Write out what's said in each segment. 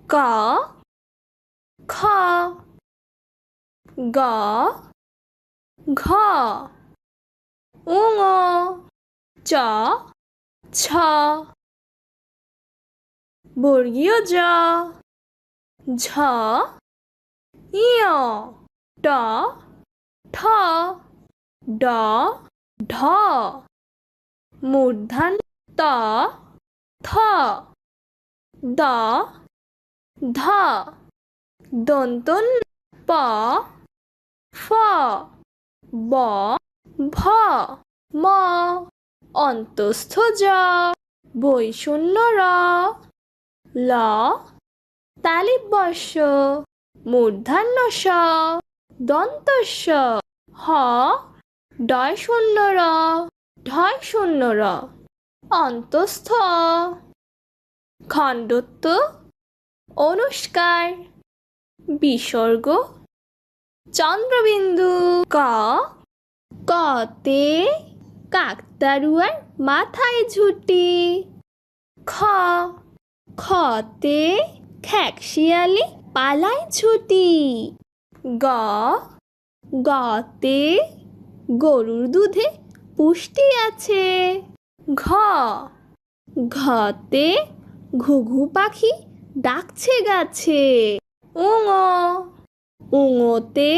ক খ গ ঘ ঙ চ ছ বর্গীয় জ ঝ ইয় ট ঠ ড ঢ মূর্ধন্য ত থ দ ধ দন্তন্য প ফ ব ভ ম অন্তস্থ জ বৈষণ্য র ল তালিব শ মূর্ধন্য ষ দন্তস্ব হ ডয় শূন্য র ঢয় শূন্য র অন্তস্থ খণ্ডত্ব অনুষ্কার বিসর্গ চন্দ্রবিন্দু ক কতে কাকতাড়ুয়ার মাথায় ঝুঁটি খ খতে খ্যাকশিয়ালি পালায় ছুটি গ গতে গরুর দুধে পুষ্টি আছে ঘ ঘতে ঘুঘু পাখি ডাকছে গাছে ঙ ঙতে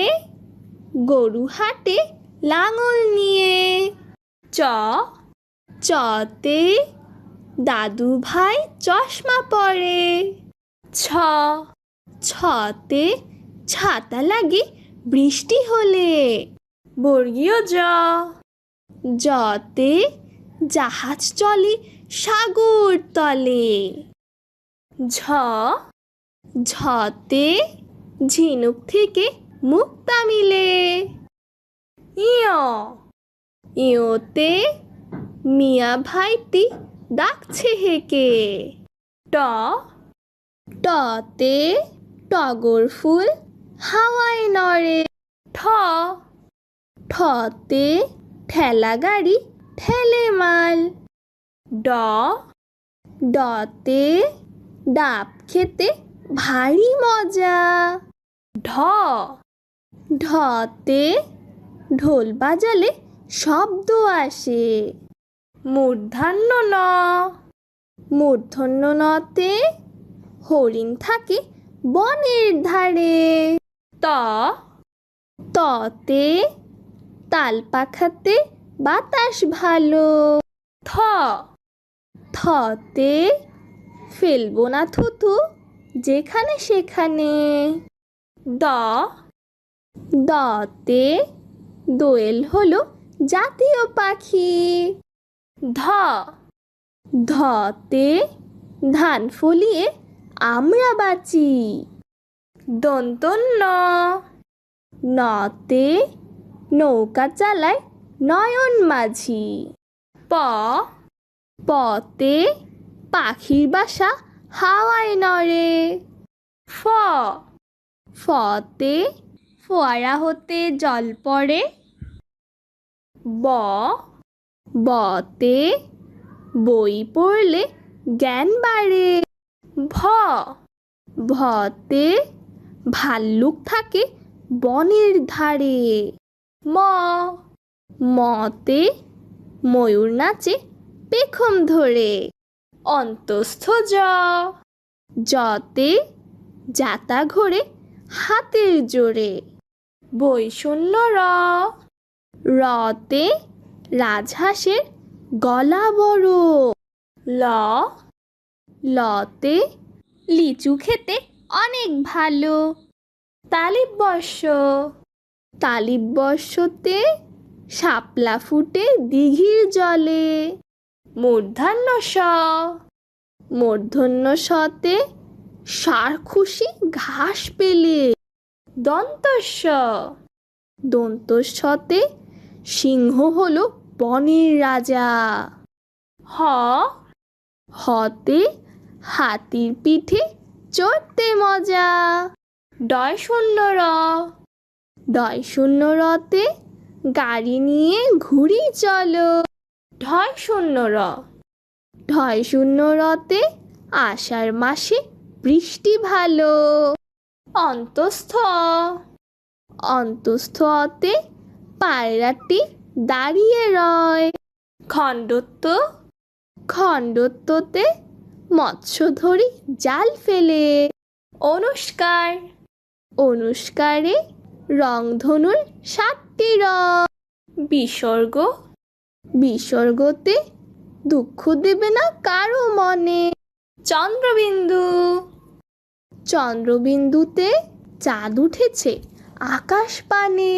গরু হাটে লাঙল নিয়ে চ চতে দাদু ভাই চশমা পরে ছ ছতে ছাতা লাগে বৃষ্টি হলে বর্গীয় জ জতে জাহাজ চলে সাগর তলে ঝ ঝতে ঝিনুক থেকে মুক্তা মিলে ইয় ইয়তে মিয়া ভাইটি ডাকছে হেকে ট টতে টগর ফুল হাওয়ায় নড়ে ঠ ঠতে ঠেলা গাড়ি ঠেলে মাল ড ডতে ডাব খেতে ভারী মজা ঢ ঢতে ঢোল বাজালে শব্দ আসে মূর্ধন্য ন মূর্ধন্য নতে হরিণ থাকে বনের ধারে ত ততে তাল পাখাতে বাতাস ভালো থ থতে ফেলবো না থুতু যেখানে সেখানে দ দতে দোয়েল হলো জাতীয় পাখি ধ ধতে ধান ফলিয়ে আমরা বাঁচি দন্তন্য নতে নৌকা চালায় নয়ন মাঝি প পতে পাখির বাসা হাওয়ায় নড়ে ফ ফতে ফোয়ারা হতে জল পড়ে ব বতে বই পড়লে জ্ঞান বাড়ে ভ ভতে ভাল্লুক থাকে বনের ধারে ম মতে ময়ূর নাচে পেখম ধরে অন্তস্থ জ জতে জাতা ঘোরে হাতের জোরে বৈষণ্য র রতে রাজহাঁসের গলা বড় ল লতে লিচু খেতে অনেক ভালো তালিবস্য তালিবস্যতে শাপলা ফুটে দিঘির জলে মূর্ধন্য স মূর্ধন্য সতে ষাঁড় খুশি ঘাস পেলে দন্তস্ব দন্তস্বতে সিংহ হলো বনের রাজা হ হতে হাতির পিঠে চড়তে মজা ডয় শূন্য র ডয় শূন্য রতে গাড়ি নিয়ে ঘুরি চলো ঢয় শূন্য র ঢয় শূন্য রতে আষাঢ় মাসে বৃষ্টি ভালো। অন্তঃস্থ অন্তঃস্থ অতে পায়রাটি দাঁড়িয়ে রয়। খণ্ডত্ব খণ্ডত্বতে মৎস্যধরী জাল ফেলে। অনুষ্কার অনুষ্কারে রংধনুর 7টি রং। বিসর্গ বিসর্গতে দুঃখ দেবে না কারো মনে। চন্দ্রবিন্দু চন্দ্রবিন্দুতে চাঁদ উঠেছে আকাশ পানে।